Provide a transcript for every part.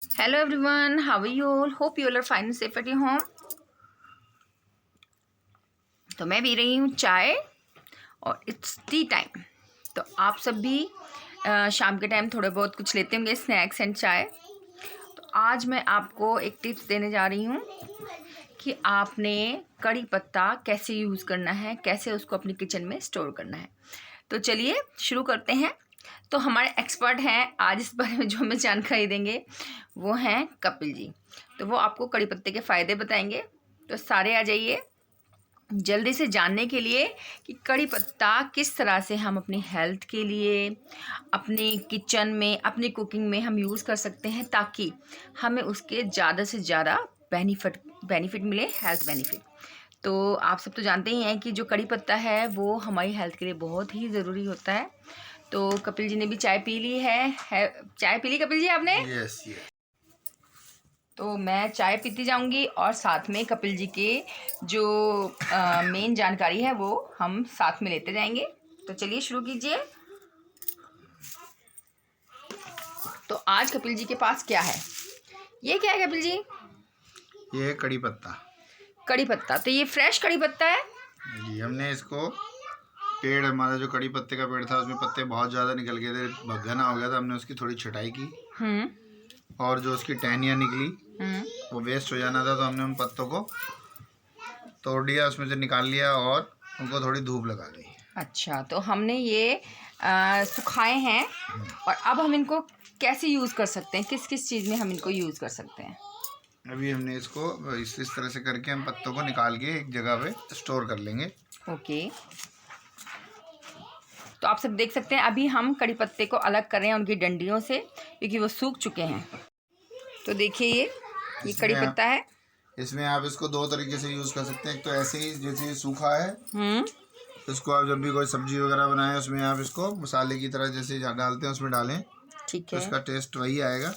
Hello everyone, how are you all? Hope you all are fine and safe at your home. तो मैं P रही हूँ चाय और इट्स टी टाइम। तो आप सब भी शाम के टाइम थोड़े बहुत कुछ लेते होंगे, स्नैक्स एंड चाय। तो आज मैं आपको एक टिप्स देने जा रही हूँ कि आपने कड़ी पत्ता कैसे यूज़ करना है, कैसे उसको अपनी किचन में स्टोर करना है। तो चलिए शुरू करते हैं। तो हमारे एक्सपर्ट हैं आज इस बारे में जो हमें जानकारी देंगे, वो हैं कपिल जी। तो वो आपको कड़ी पत्ते के फ़ायदे बताएंगे। तो सारे आ जाइए जल्दी से जानने के लिए कि कड़ी पत्ता किस तरह से हम अपनी हेल्थ के लिए, अपने किचन में, अपनी कुकिंग में हम यूज़ कर सकते हैं, ताकि हमें उसके ज़्यादा से ज़्यादा बेनिफिट मिले, हेल्थ बेनिफिट। तो आप सब तो जानते ही हैं कि जो कड़ी पत्ता है वो हमारी हेल्थ के लिए बहुत ही ज़रूरी होता है। तो कपिल जी ने भी चाय पी ली है चाय पी ली कपिल जी आपने? यस। तो मैं चाय पीती जाऊंगी और साथ में कपिल जी के जो मेन जानकारी है वो हम साथ में लेते जाएंगे। तो चलिए शुरू कीजिए। तो आज कपिल जी के पास क्या है? ये क्या है कपिल जी? ये है कड़ी पत्ता। कड़ी पत्ता। तो ये फ्रेश कड़ी पत्ता है जी, हमने इसको पेड़, हमारा जो कड़ी पत्ते का पेड़ था उसमें पत्ते बहुत ज़्यादा निकल गए थे, घना हो गया था। हमने उसकी थोड़ी छटाई की और जो उसकी टहनियाँ निकली वो वेस्ट हो जाना था, तो हमने उन पत्तों को तोड़ दिया, उसमें से निकाल लिया और उनको थोड़ी धूप लगा दी। अच्छा, तो हमने ये सुखाए हैं और अब हम इनको कैसे यूज़ कर सकते हैं, किस किस चीज़ में हम इनको यूज़ कर सकते हैं? अभी हमने इसको इस तरह से करके हम पत्तों को निकाल के एक जगह पे स्टोर कर लेंगे। ओके। तो आप सब देख सकते हैं अभी हम कड़ी पत्ते को अलग कर रहे हैं उनकी डंडियों से, क्योंकि वो सूख चुके हैं। तो देखिए ये कड़ी पत्ता है। इसमें आप इसको दो तरीके से यूज़ कर सकते हैं। एक तो ऐसे ही, जैसे ये सूखा है, इसको आप जब भी कोई सब्जी वगैरह बनाएं उसमें आप इसको मसाले की तरह जैसे डालते हैं उसमें डालें, ठीक है, तो इसका टेस्ट वही आएगा।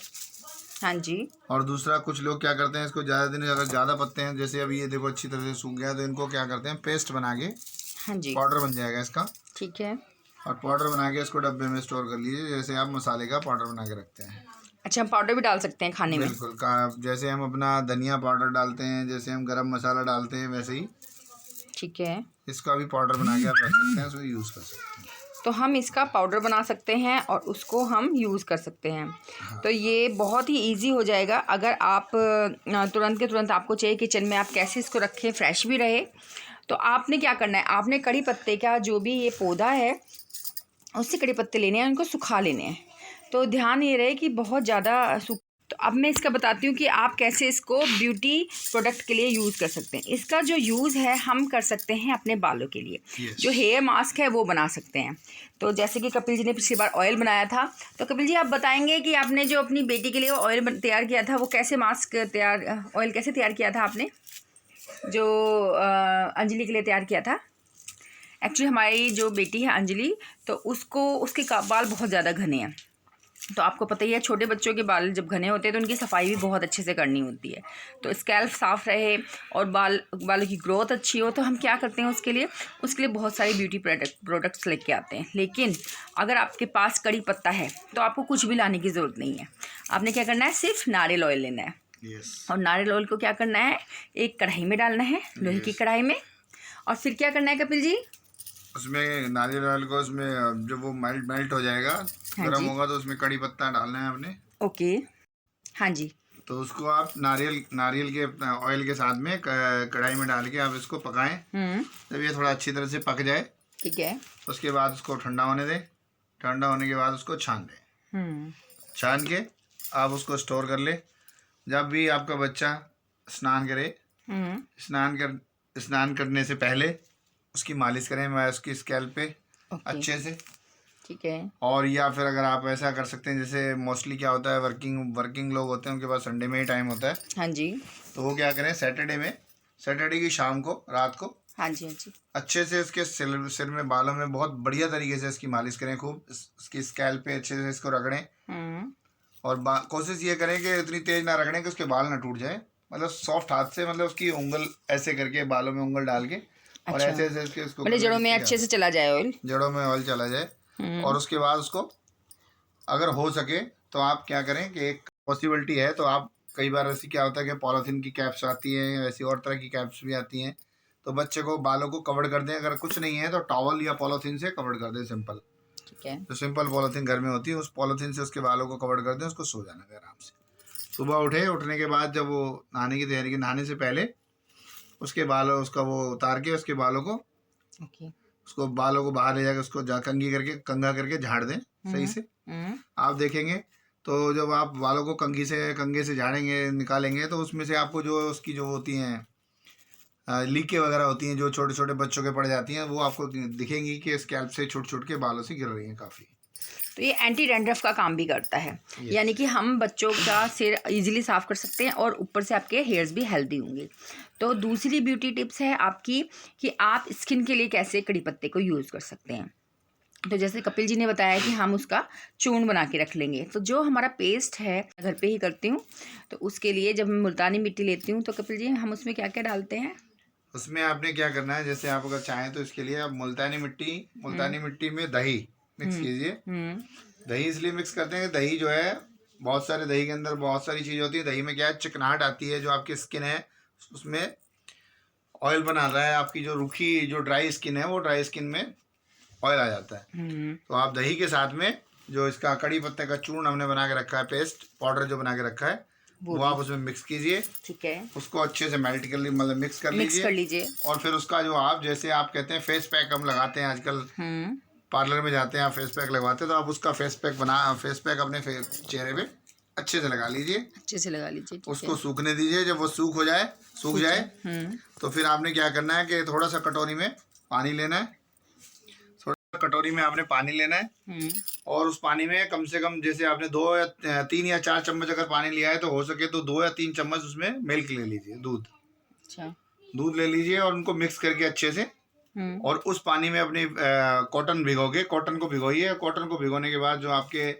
हाँ जी। और दूसरा, कुछ लोग क्या करते हैं, इसको ज़्यादा दिन अगर ज़्यादा पत्ते हैं, जैसे अभी ये देखो अच्छी तरह से सूख गया, तो इनको क्या करते हैं, पेस्ट बना के, हाँ जी, पाउडर बन जाएगा इसका। ठीक है। और पाउडर बना के इसको डब्बे में स्टोर कर लीजिए, जैसे आप मसाले का पाउडर बना के रखते हैं। अच्छा, हम पाउडर भी डाल सकते हैं खाने में? बिल्कुल, जैसे हम अपना धनिया पाउडर डालते हैं, जैसे हम गरम मसाला डालते हैं, वैसे ही ठीक है। इसका भी पाउडर बना के आप रख सकते हैं, उसको यूज़ कर सकते हैं। तो हम इसका पाउडर बना सकते हैं और उसको हम यूज़ कर सकते हैं। हाँ। तो ये बहुत ही इजी हो जाएगा। अगर आप तुरंत के तुरंत आपको चाहिए किचन में, आप कैसे इसको रखें फ्रेश भी रहे, तो आपने क्या करना है, आपने कड़ी पत्ते का जो भी ये पौधा है उससे कड़ी पत्ते लेने हैं, उनको सुखा लेने हैं। तो ध्यान ये रहे कि बहुत ज़्यादा सूख। तो अब मैं इसका बताती हूँ कि आप कैसे इसको ब्यूटी प्रोडक्ट के लिए यूज़ कर सकते हैं। इसका जो यूज़ है हम कर सकते हैं अपने बालों के लिए। Yes. जो हेयर मास्क है वो बना सकते हैं। तो जैसे कि कपिल जी ने पिछली बार ऑयल बनाया था, तो कपिल जी आप बताएंगे कि आपने जो अपनी बेटी के लिए ऑयल तैयार किया था, वो कैसे ऑयल कैसे तैयार किया था आपने, जो अंजलि के लिए तैयार किया था? एक्चुअली हमारी जो बेटी है अंजलि, तो उसके बाल बहुत ज़्यादा घने हैं। तो आपको पता ही है, छोटे बच्चों के बाल जब घने होते हैं तो उनकी सफाई भी बहुत अच्छे से करनी होती है। तो स्कैल्प साफ़ रहे और बालों की ग्रोथ अच्छी हो, तो हम क्या करते हैं उसके लिए बहुत सारे ब्यूटी प्रोडक्ट्स लेके आते हैं। लेकिन अगर आपके पास कड़ी पत्ता है तो आपको कुछ भी लाने की ज़रूरत नहीं है। आपने क्या करना है, सिर्फ नारियल ऑयल लेना है। और नारियल ऑयल को क्या करना है, एक कढ़ाई में डालना है, लोहे की कढ़ाई में। और फिर क्या करना है कपिल जी, उसमें नारियल ऑयल को, उसमें जब वो मेल्ट हो जाएगा, हाँ गर्म जी, होगा, तो उसमें कड़ी पत्ता डालना है आपने। ओके, हाँ जी, तो उसको आप नारियल के ऑयल के साथ में कढ़ाई में डाल के आप इसको पकाएं। जब ये थोड़ा अच्छी तरह से पक जाए, ठीक है, उसके बाद उसको ठंडा होने दें। ठंडा होने के बाद उसको छान दें। छान के आप उसको स्टोर कर लें। जब भी आपका बच्चा स्नान करे, स्नान करने से पहले उसकी मालिश करें, मैं उसकी स्कैल्प पे अच्छे से, ठीक है। और या फिर अगर आप ऐसा कर सकते हैं, जैसे मोस्टली क्या होता है, वर्किंग लोग होते हैं, उनके पास संडे में ही टाइम होता है, हाँ जी, तो वो क्या करें, सैटरडे की शाम को, रात को, हाँ जी, हाँ जी, अच्छे से इसके सिर में, बालों में बहुत बढ़िया तरीके से इसकी मालिश करें। खूब इसकी स्कैल्प पे अच्छे से इसको रगड़ें। और कोशिश ये करें कि इतनी तेज ना रगड़ें कि उसके बाल ना टूट जाए। मतलब सॉफ्ट हाथ से, मतलब उसकी उंगल ऐसे करके, बालों में उंगल डाल के, और अच्छा, ऐसे ऐसे इसके उसको मतलब जड़ों में अच्छे से चला जाए ऑयल। जड़ों में ऑयल चला जाए। और उसके बाद उसको, अगर हो सके तो आप क्या करें कि एक पॉसिबिलिटी है तो आप कई बार ऐसी क्या होता है कि पॉलीथीन की कैप्स आती हैं, ऐसी और तरह की कैप्स भी आती हैं, तो बच्चे को बालों को कवर कर दें। अगर कुछ नहीं है तो टॉवल या पॉलीथीन से कवर कर दें, सिंपल। ठीक है। जो सिंपल पॉलीथीन घर में होती है उस पॉलीथीन से उसके बालों को कवर कर दें, उसको सो जाना है आराम से। सुबह उठने के बाद जब वो नहाने की तैयारी की, नहाने से पहले उसके बालों उसका वो उतार के उसके बालों को उसको बालों को बाहर ले जाकर उसको कंघा करके झाड़ दें सही से। आप देखेंगे तो जब आप बालों को कंघे से झाड़ेंगे, निकालेंगे, तो उसमें से आपको जो उसकी जो होती हैं लीकें वगैरह होती हैं जो छोटे छोटे बच्चों के पड़ जाती हैं, वो आपको दिखेंगी कि स्कैल्प से छुट के बालों से गिर रही हैं काफ़ी। तो ये एंटी डैंड्रफ का काम भी करता है। यानी कि हम बच्चों का सिर इजीली साफ़ कर सकते हैं और ऊपर से आपके हेयर्स भी हेल्दी होंगे। तो दूसरी ब्यूटी टिप्स है आपकी कि आप स्किन के लिए कैसे कड़ी पत्ते को यूज़ कर सकते हैं। तो जैसे कपिल जी ने बताया कि हम उसका चूर्ण बना के रख लेंगे। तो जो हमारा पेस्ट है घर पे ही करती हूँ, तो उसके लिए जब मैं मुल्तानी मिट्टी लेती हूँ तो कपिल जी हम उसमें क्या क्या डालते हैं? उसमें आपने क्या करना है, जैसे आप अगर चाहें तो इसके लिए आप मुल्तानी मिट्टी में दही मिक्स कीजिए। दही इसलिए मिक्स करते हैं कि दही जो है, बहुत सारे दही के अंदर बहुत सारी चीज़ होती है। दही में क्या है, चिकनाहट आती है, जो आपकी स्किन है उसमें ऑयल बना रहा है। आपकी जो ड्राई स्किन है वो ड्राई स्किन में ऑयल आ जाता है। तो आप दही के साथ में जो इसका कड़ी पत्ते का चूर्ण हमने बना के रखा है, पेस्ट पाउडर जो बना के रखा है, वो आप उसमें मिक्स कीजिए। ठीक है। उसको अच्छे से मेल्ट कर मतलब मिक्स कर लीजिए। और फिर उसका जो आप जैसे आप कहते हैं फेस पैक हम लगाते हैं आजकल, पार्लर में जाते हैं आप फेस पैक लगवाते हैं, तो आप उसका फेस पैक अपने चेहरे पे अच्छे से लगा लीजिए। उसको सूखने दीजिए। जब वो सूख जाए तो फिर आपने क्या करना है कि थोड़ा सा कटोरी में पानी लेना है। और उस पानी में कम से कम, जैसे आपने 2 या 3 या 4 चम्मच अगर पानी लिया है तो हो सके तो 2 या 3 चम्मच उसमें मिल्क ले लीजिए, दूध ले लीजिए और उनको मिक्स करके अच्छे से। और उस पानी में अपनी कॉटन को भिगोइए। कॉटन को भिगोने के बाद जो आपके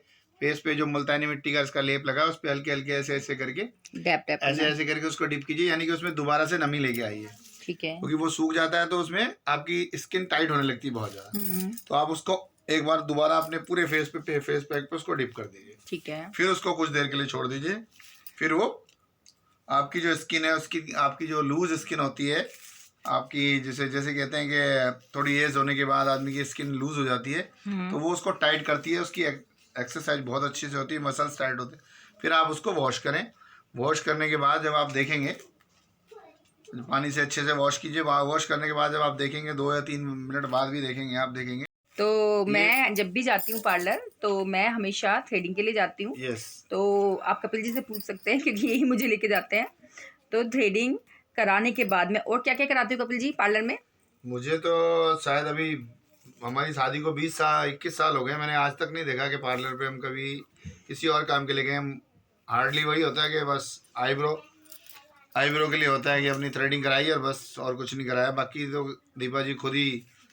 फेस पे जो मुल्तानी मिट्टी का इसका लेप लगा, उस पे हल्के हल्के ऐसे करके ऐसे करके उसको डिप कीजिए, यानी कि उसमें दोबारा से नमी लेके आइए। ठीक है। क्योंकि वो सूख जाता है तो उसमें आपकी स्किन टाइट होने लगती है बहुत ज्यादा। तो आप उसको एक बार दोबारा अपने पूरे फेस पैक पे उसको डिप कर दीजिए। ठीक है। फिर उसको कुछ देर के लिए छोड़ दीजिए। फिर वो आपकी जो स्किन है उसकी, आपकी जो लूज स्किन होती है आपकी, जैसे कहते हैं कि थोड़ी एज होने के बाद आदमी की स्किन लूज हो जाती है, तो वो उसको टाइट करती है। उसकी एक्सरसाइज बहुत अच्छी से होती है, मसल्स टाइट होते हैं। फिर आप उसको वॉश करें। वॉश करने के बाद जब आप देखेंगे, पानी से अच्छे से वॉश कीजिए। वॉश करने के बाद जब आप देखेंगे 2 या 3 मिनट बाद भी देखेंगे तो मैं जब भी जाती हूँ पार्लर तो मैं हमेशा थ्रेडिंग के लिए जाती हूँ। तो आप कपिल जी से पूछ सकते हैं क्योंकि यही मुझे लेके जाते हैं। तो थ्रेडिंग कराने के बाद में और क्या क्या कराते हो कपिल जी पार्लर में? मुझे तो शायद अभी हमारी शादी को 21 साल हो गए, मैंने आज तक नहीं देखा कि पार्लर पे हम कभी किसी और काम के लिए गए। हम हार्डली वही होता है कि बस आईब्रो के लिए होता है कि अपनी थ्रेडिंग कराई और बस, और कुछ नहीं कराया। बाकी तो दीपा जी खुद ही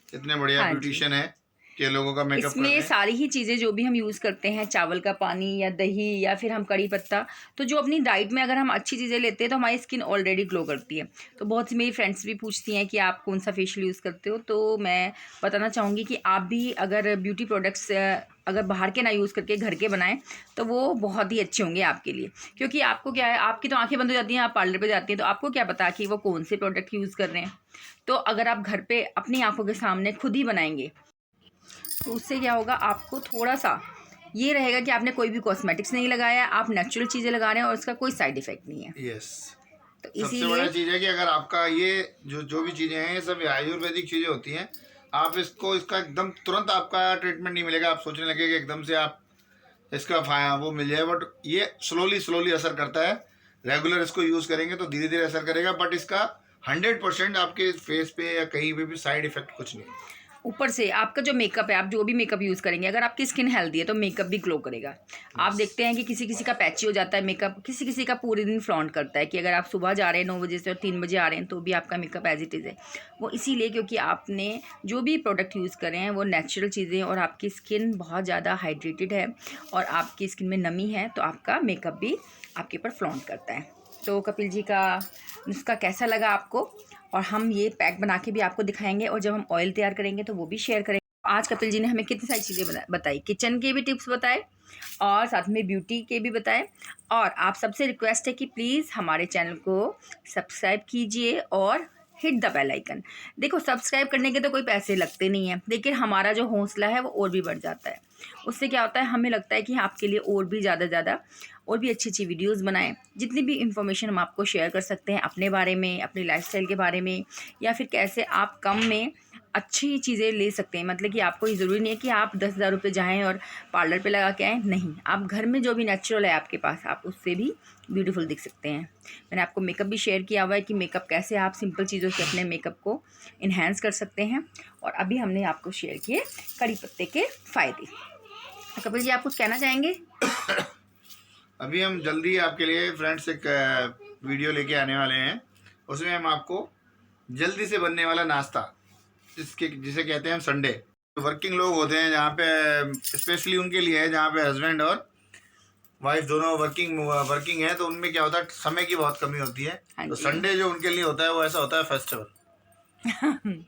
इतने बढ़िया ब्यूटिशियन है कि लोगों का मेकअप करते हैं। इसमें सारी ही चीज़ें जो भी हम यूज़ करते हैं, चावल का पानी या दही या फिर हम कड़ी पत्ता, तो जो अपनी डाइट में अगर हम अच्छी चीज़ें लेते हैं तो हमारी स्किन ऑलरेडी ग्लो करती है। तो बहुत सी मेरी फ्रेंड्स भी पूछती हैं कि आप कौन सा फेशियल यूज़ करते हो, तो मैं बताना चाहूँगी कि आप भी अगर ब्यूटी प्रोडक्ट्स अगर बाहर के ना यूज़ करके घर के बनाएं तो वो बहुत ही अच्छे होंगे आपके लिए। क्योंकि आपको क्या है, आपकी तो आंखें बंद हो जाती हैं, आप पार्लर पे जाती हैं तो आपको क्या पता कि वो कौन से प्रोडक्ट यूज़ कर रहे हैं। तो अगर आप घर पे अपनी आंखों के सामने खुद ही बनाएंगे तो उससे क्या होगा, आपको थोड़ा सा ये रहेगा कि आपने कोई भी कॉस्मेटिक्स नहीं लगाया, आप नेचुरल चीज़ें लगा रहे हैं और उसका कोई साइड इफ़ेक्ट नहीं है। तो सबसे बड़ा चीज़ है कि अगर आपका ये जो भी चीज़ें हैं ये सब आयुर्वेदिक चीज़ें होती हैं, आप इसका एकदम तुरंत आपका ट्रीटमेंट नहीं मिलेगा। आप सोचने लगे कि एकदम से आप इसका वो मिल जाए, बट ये स्लोली असर करता है। रेगुलर इसको यूज़ करेंगे तो धीरे धीरे असर करेगा, बट इसका 100% आपके फेस पे या कहीं पे भी साइड इफेक्ट कुछ नहीं है। ऊपर से आपका जो मेकअप है, आप जो भी मेकअप यूज़ करेंगे, अगर आपकी स्किन हेल्दी है तो मेकअप भी ग्लो करेगा। आप देखते हैं कि किसी किसी का पैची हो जाता है मेकअप, किसी किसी का पूरे दिन फ्लॉन्ट करता है कि अगर आप सुबह जा रहे हैं 9 बजे से और 3 बजे आ रहे हैं तो भी आपका मेकअप एज इट इज़ है। वो इसीलिए क्योंकि आपने जो भी प्रोडक्ट यूज़ करे हैं वो नेचुरल चीज़ें, और आपकी स्किन बहुत ज़्यादा हाइड्रेटेड है और आपकी स्किन में नमी है, तो आपका मेकअप भी आपके ऊपर फ्लॉन्ट करता है। तो कपिल जी का नुस्खा कैसा लगा आपको, और हम ये पैक बना के भी आपको दिखाएंगे और जब हम ऑयल तैयार करेंगे तो वो भी शेयर करेंगे। आज कपिल जी ने हमें कितनी सारी चीज़ें बताई, किचन के भी टिप्स बताए और साथ में ब्यूटी के भी बताए। और आप सबसे रिक्वेस्ट है कि प्लीज़ हमारे चैनल को सब्सक्राइब कीजिए और हिट द बेल आइकन। देखो, सब्सक्राइब करने के तो कोई पैसे लगते नहीं हैं, लेकिन हमारा जो हौसला है वो और भी बढ़ जाता है। उससे क्या होता है, हमें लगता है कि आपके लिए और भी ज़्यादा और भी अच्छी अच्छी वीडियोस बनाएं। जितनी भी इंफॉर्मेशन हम आपको शेयर कर सकते हैं अपने बारे में, अपनी लाइफस्टाइल के बारे में, या फिर कैसे आप कम में अच्छी चीज़ें ले सकते हैं। मतलब कि आपको ये ज़रूरी नहीं है कि आप 10,000 रुपये जाएँ और पार्लर पे लगा के आएँ। नहीं, आप घर में जो भी नेचुरल है आपके पास, आप उससे भी ब्यूटीफुल दिख सकते हैं। मैंने आपको मेकअप भी शेयर किया हुआ है कि मेकअप कैसे आप सिंपल चीज़ों से अपने मेकअप को इन्हेंस कर सकते हैं। और अभी हमने आपको शेयर किए कड़ी पत्ते के फ़ायदे। कपिल जी, आप कुछ कहना चाहेंगे? अभी हम जल्दी आपके लिए फ्रेंड्स एक वीडियो लेके आने वाले हैं। उसमें हम आपको जल्दी से बनने वाला नाश्ता, जिसे कहते हैं हम संडे। वर्किंग लोग होते हैं जहाँ पे, स्पेशली उनके लिए है जहाँ पे हस्बैंड और वाइफ दोनों वर्किंग है, तो उनमें क्या होता है, समय की बहुत कमी होती है। तो संडे जो उनके लिए होता है वो ऐसा होता है फेस्टिवल।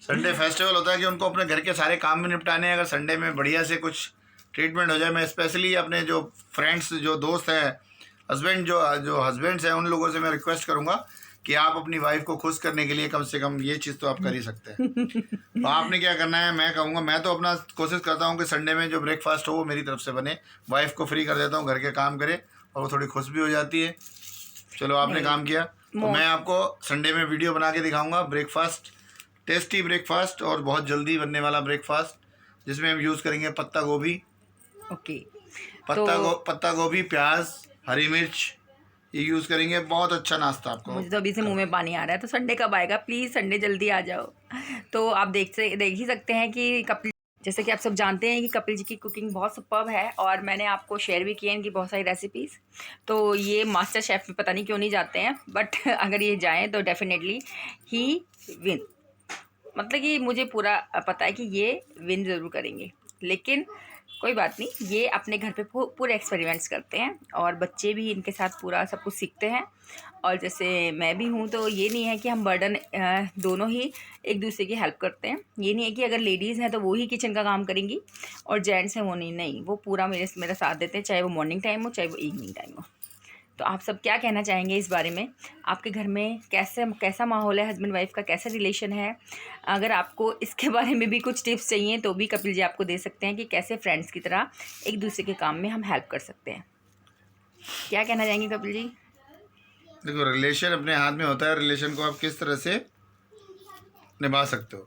संडे फेस्टिवल होता है कि उनको अपने घर के सारे काम भी निपटाने हैं। अगर संडे में बढ़िया से कुछ ट्रीटमेंट हो जाए, मैं स्पेशली अपने जो फ्रेंड्स, जो दोस्त हैं, जो हस्बैंड्स हैं, उन लोगों से मैं रिक्वेस्ट करूँगा कि आप अपनी वाइफ को खुश करने के लिए कम से कम ये चीज़ तो आप कर ही सकते हैं। तो आपने क्या करना है, मैं कहूँगा, मैं तो अपना कोशिश करता हूँ कि संडे में जो ब्रेकफास्ट हो वो मेरी तरफ से बने। वाइफ को फ्री कर देता हूँ, घर के काम करे और वो थोड़ी खुश भी हो जाती है। चलो, आपने काम किया तो मैं आपको संडे में वीडियो बना के दिखाऊँगा ब्रेकफास्ट, टेस्टी ब्रेकफास्ट और बहुत जल्दी बनने वाला ब्रेकफास्ट, जिसमें हम यूज़ करेंगे पत्ता गोभी। ओके, पत्ता गोभी, प्याज, हरी मिर्च, ये यूज़ करेंगे। बहुत अच्छा नाश्ता आपको। मुझे तो अभी से मुंह में पानी आ रहा है। तो संडे कब आएगा? प्लीज़ संडे जल्दी आ जाओ। तो आप देख ही सकते हैं कि कपिल, जैसे कि आप सब जानते हैं कि कपिल जी की कुकिंग बहुत सुपर्ब है और मैंने आपको शेयर भी किए इनकी बहुत सारी रेसिपीज़। तो ये मास्टर शेफ़ में पता नहीं क्यों नहीं जाते हैं, बट अगर ये जाएँ तो डेफिनेटली ही विन। मतलब कि मुझे पूरा पता है कि ये विन ज़रूर करेंगे। लेकिन कोई बात नहीं, ये अपने घर पे पूरे एक्सपेरिमेंट्स करते हैं और बच्चे भी इनके साथ पूरा सब कुछ सीखते हैं। और जैसे मैं भी हूँ, तो ये नहीं है कि हम बर्डन, दोनों ही एक दूसरे की हेल्प करते हैं। ये नहीं है कि अगर लेडीज़ हैं तो वो ही किचन का काम करेंगी और जेंट्स हैं वो नहीं, वो पूरा मेरा साथ देते हैं, चाहे वो मॉर्निंग टाइम हो चाहे वो इवनिंग टाइम हो। तो आप सब क्या कहना चाहेंगे इस बारे में? आपके घर में कैसा माहौल है, हस्बैंड वाइफ का कैसा रिलेशन है? अगर आपको इसके बारे में भी कुछ टिप्स चाहिए तो भी कपिल जी आपको दे सकते हैं कि कैसे फ्रेंड्स की तरह एक दूसरे के काम में हम हेल्प कर सकते हैं। क्या कहना चाहेंगे कपिल जी? देखो, रिलेशन अपने हाथ में होता है। रिलेशन को आप किस तरह से निभा सकते हो,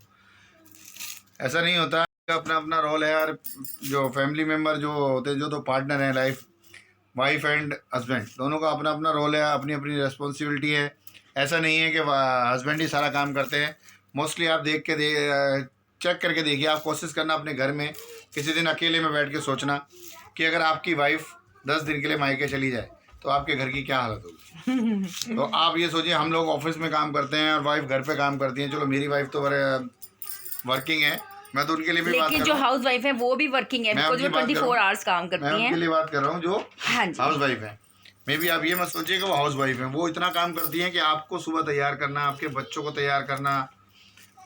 ऐसा नहीं होता। अपना अपना रोल है यार। जो फैमिली मेम्बर जो होते हैं, जो दो पार्टनर हैं, वाइफ एंड हस्बैंड, दोनों का अपना अपना रोल है, अपनी अपनी रिस्पॉन्सिबिलिटी है। ऐसा नहीं है कि हस्बैंड ही सारा काम करते हैं। मोस्टली आप चेक करके देखिए। आप कोशिश करना अपने घर में किसी दिन अकेले में बैठ के सोचना कि अगर आपकी वाइफ 10 दिन के लिए मायके चली जाए तो आपके घर की क्या हालत होगी। तो आप ये सोचिए, हम लोग ऑफिस में काम करते हैं और वाइफ घर पे काम करती हैं। चलो, मेरी वाइफ तो वर्किंग है, मैं तो उनके लिए भी बात कर रहा हूँ। लेकिन जो हाउस वाइफ है वो भी वर्किंग है, बिकॉज़ वो 24 आवर्स काम करती हैं। मैं उनके लिए बात कर रहा हूँ जो हाउस वाइफ है। मे भी आप ये मत सोचिए कि वो हाउस वाइफ है। वो इतना काम करती हैं कि आपको सुबह तैयार करना, आपके बच्चों को तैयार करना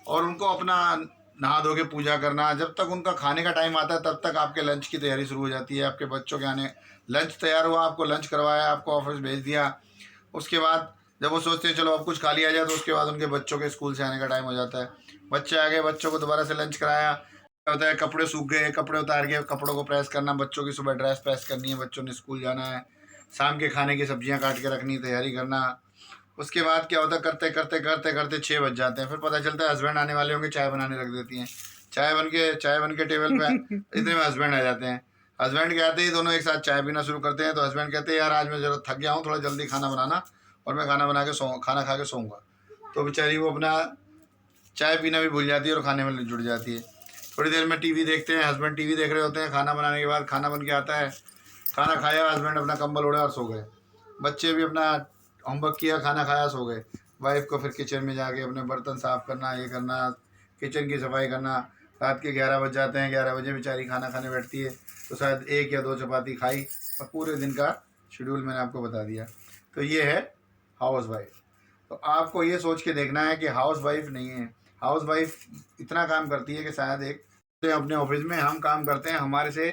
और उनको अपना नहा धो के पूजा करना। जब तक उनका खाने का टाइम आता है तब तक आपके लंच की तैयारी शुरू हो जाती है। आपके बच्चों के आने, लंच तैयार हुआ, आपको लंच करवाया, आपको ऑफिस भेज दिया। उसके बाद जब वो सोचते हैं चलो अब कुछ खा लिया जाए, तो उसके बाद उनके बच्चों के स्कूल से आने का टाइम हो जाता है। बच्चे आ गए, बच्चों को दोबारा से लंच कराया, होता है कपड़े सूख गए, कपड़े उतार के कपड़ों को प्रेस करना, बच्चों की सुबह ड्रेस प्रेस करनी है, बच्चों ने स्कूल जाना है, शाम के खाने की सब्जियां काट के रखनी, तैयारी करना। उसके बाद क्या होता है, करते करते करते करते 6 बज जाते हैं। फिर पता चलता है हस्बैंड आने वाले होंगे, चाय बनाने रख देती हैं। चाय बन के टेबल पे इतने में हस्बैंड आ जाते हैं। हस्बैंड के आते ही दोनों एक साथ चाय पीना शुरू करते हैं। तो हस्बैंड कहते हैं यार आज मैं ज़रा थक गया हूँ, थोड़ा जल्दी खाना बनाना और मैं खाना खा के सोऊंगा। तो बेचारी वो अपना चाय पीना भी भूल जाती है और खाने में जुड़ जाती है। थोड़ी देर में टीवी देखते हैं, हस्बैंड टीवी देख रहे होते हैं। खाना बनाने के बाद खाना बन के आता है, खाना खाया, हस्बैंड अपना कंबल ओढ़ा और सो गए। बच्चे भी अपना होमवर्क किया, खाना खाया, सो गए। वाइफ को फिर किचन में जाके अपने बर्तन साफ़ करना, ये करना, किचन की सफाई करना। रात के 11 बज जाते हैं, 11 बजे बेचारी खाना खाने बैठती है तो शायद 1 या 2 चपाती खाई और पूरे दिन का शेड्यूल मैंने आपको बता दिया। तो ये है हाउस वाइफ। तो आपको ये सोच के देखना है कि हाउस वाइफ नहीं है। हाउस वाइफ इतना काम करती है कि शायद एक अपने ऑफिस में हम काम करते हैं, हमारे से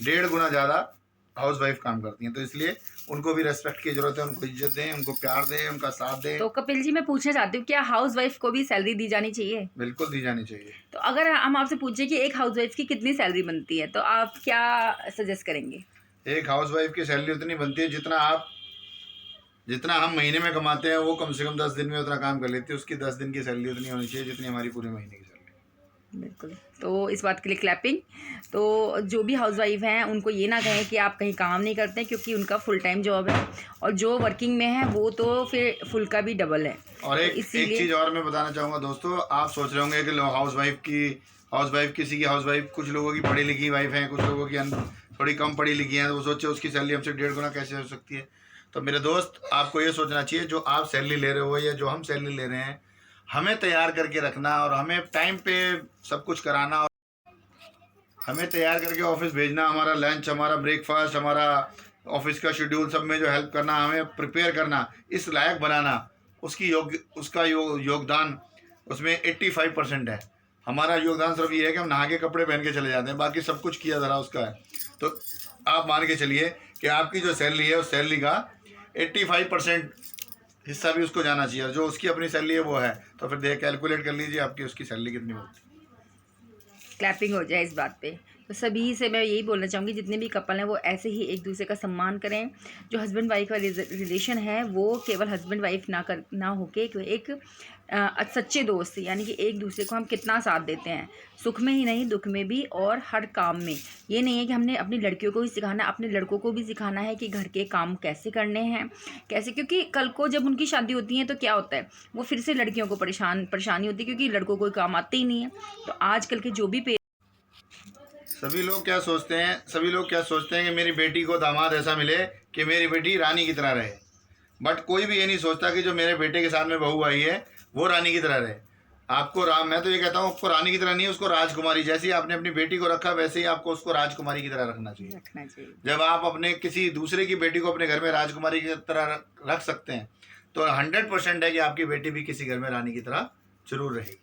1.5 गुना ज़्यादा हाउस वाइफ काम करती हैं, तो इसलिए उनको भी रेस्पेक्ट की जरूरत है, उनको इज्जत दें, उनको प्यार दें, उनका साथ दें। तो कपिल जी मैं पूछना चाहती हूँ, क्या हाउस वाइफ को भी सैलरी दी जानी चाहिए? बिल्कुल दी जानी चाहिए। तो अगर हम आपसे पूछे कि एक हाउस वाइफ की कितनी सैलरी बनती है, तो आप क्या सजेस्ट करेंगे? एक हाउस वाइफ की सैलरी उतनी बनती है जितना हम महीने में कमाते हैं, वो कम से कम 10 दिन में उतना काम कर लेती है। उसकी 10 दिन की सैलरी उतनी होनी चाहिए जितनी हमारी पूरे महीने की सैलरी। बिल्कुल, तो इस बात के लिए क्लैपिंग। तो जो भी हाउसवाइफ हैं उनको ये ना कहें कि आप कहीं काम नहीं करते, क्योंकि उनका फुल टाइम जॉब है, और जो वर्किंग में है वो तो फिर फुल का भी डबल है। और एक चीज़ और मैं बताना चाहूँगा दोस्तों, आप सोच रहे होंगे कि हाउस वाइफ किसी की हाउस वाइफ, कुछ लोगों की पढ़ी लिखी वाइफ हैं, कुछ लोगों की थोड़ी कम पढ़ी लिखी हैं, तो वो सोचे उसकी सैलरी हमसे 1.5 गुना कैसे हो सकती है। तो मेरे दोस्त, आपको ये सोचना चाहिए, जो आप सैलरी ले रहे हो या जो हम सैलरी ले रहे हैं, हमें तैयार करके रखना और हमें टाइम पे सब कुछ कराना, और हमें तैयार करके ऑफिस भेजना, हमारा लंच, हमारा ब्रेकफास्ट, हमारा ऑफिस का शेड्यूल सब में जो हेल्प करना, हमें प्रिपेयर करना, इस लायक बनाना, उसका योगदान उसमें 85% है। हमारा योगदान सिर्फ ये है कि हम नहा के कपड़े पहन के चले जाते हैं, बाकी सब कुछ किया ज़रा उसका है। तो आप मान के चलिए कि आपकी जो सैलरी है उस सैलरी का 85% हिस्सा भी उसको जाना चाहिए, जो उसकी अपनी सैलरी है वो है। तो फिर कैलकुलेट कर लीजिए आपकी उसकी सैलरी कितनी होती है। क्लैपिंग हो जाए इस बात पे। तो सभी से मैं यही बोलना चाहूँगी, जितने भी कपल हैं वो ऐसे ही एक दूसरे का सम्मान करें। जो हस्बैंड वाइफ का रिलेशन है वो केवल हस्बैंड वाइफ ना होके एक सच्चे दोस्त, यानी कि एक दूसरे को हम कितना साथ देते हैं, सुख में ही नहीं दुख में भी और हर काम में। ये नहीं है कि हमने अपनी लड़कियों को ही सिखाना, अपने लड़कों को भी सिखाना है कि घर के काम कैसे करने हैं, कैसे, क्योंकि कल को जब उनकी शादी होती है तो क्या होता है, वो फिर से लड़कियों को परेशानी होती है, क्योंकि लड़कों को काम आते ही नहीं है। तो आजकल के जो भी सभी लोग क्या सोचते हैं कि मेरी बेटी को दामाद ऐसा मिले कि मेरी बेटी रानी की तरह रहे, बट कोई भी ये नहीं सोचता कि जो मेरे बेटे के साथ में बहू आई है वो रानी की तरह रहे। मैं तो ये कहता हूँ, आपको रानी की तरह नहीं, उसको राजकुमारी, जैसे ही आपने अपनी बेटी को रखा वैसे ही आपको उसको राजकुमारी की तरह रखना चाहिए। जब आप अपने किसी दूसरे की बेटी को अपने घर में राजकुमारी की तरह रख सकते हैं, तो 100% है कि आपकी बेटी भी किसी घर में रानी की तरह जरूर रहेगी।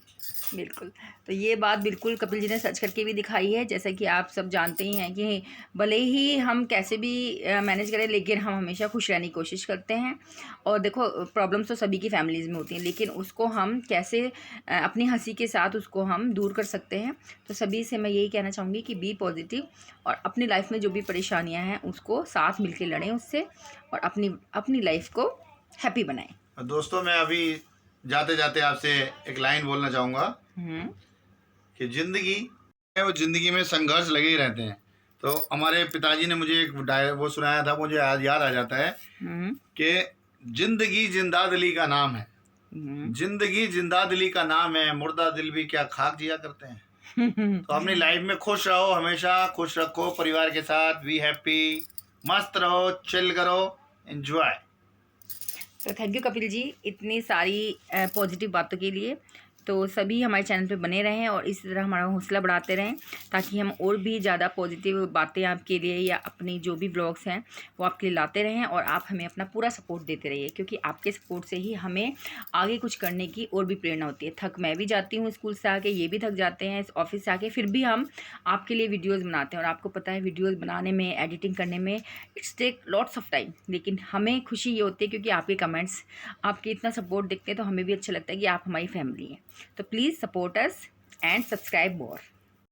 बिल्कुल। तो ये बात बिल्कुल कपिल जी ने सर्च करके भी दिखाई है। जैसा कि आप सब जानते ही हैं कि भले ही हम कैसे भी मैनेज करें, लेकिन हम हमेशा खुश रहने की कोशिश करते हैं। और देखो, प्रॉब्लम्स तो सभी की फैमिलीज़ में होती हैं, लेकिन उसको हम कैसे अपनी हंसी के साथ उसको हम दूर कर सकते हैं। तो सभी से मैं यही कहना चाहूँगी कि बी पॉजिटिव, और अपनी लाइफ में जो भी परेशानियाँ हैं उसको साथ मिल के लड़ें उससे, और अपनी लाइफ को हैप्पी बनाएं। दोस्तों, मैं अभी जाते जाते आपसे एक लाइन बोलना चाहूँगा कि जिंदगी में संघर्ष लगे ही रहते हैं। तो हमारे पिताजी ने मुझे एक वो सुनाया था, मुझे याद आ जाता है कि जिंदगी जिंदा दिली का नाम है, जिंदगी जिंदा दिली का नाम है, मुर्दा दिल भी क्या खाक जिया करते हैं। तो अपनी लाइफ में खुश रहो, हमेशा खुश रखो परिवार के साथ, बी हैप्पी, मस्त रहो, चिल करो, एंजॉय। तो थैंक यू कपिल जी इतनी सारी पॉजिटिव बातों के लिए। तो सभी हमारे चैनल पे बने रहें और इसी तरह हमारा हौसला बढ़ाते रहें, ताकि हम और भी ज़्यादा पॉजिटिव बातें आपके लिए या अपनी जो भी ब्लॉग्स हैं वो आपके लिए लाते रहें, और आप हमें अपना पूरा सपोर्ट देते रहिए, क्योंकि आपके सपोर्ट से ही हमें आगे कुछ करने की और भी प्रेरणा होती है। थक मैं भी जाती हूँ स्कूल से आके, ये भी थक जाते हैं ऑफिस से आके, फिर भी हम आपके लिए वीडियोज़ बनाते हैं। और आपको पता है वीडियोज़ बनाने में, एडिटिंग करने में it's take lots of time, लेकिन हमें खुशी ये होती है क्योंकि आपके कमेंट्स, आपके इतना सपोर्ट देखते हैं तो हमें भी अच्छा लगता है कि आप हमारी फैमिली हैं। तो please support us and subscribe more.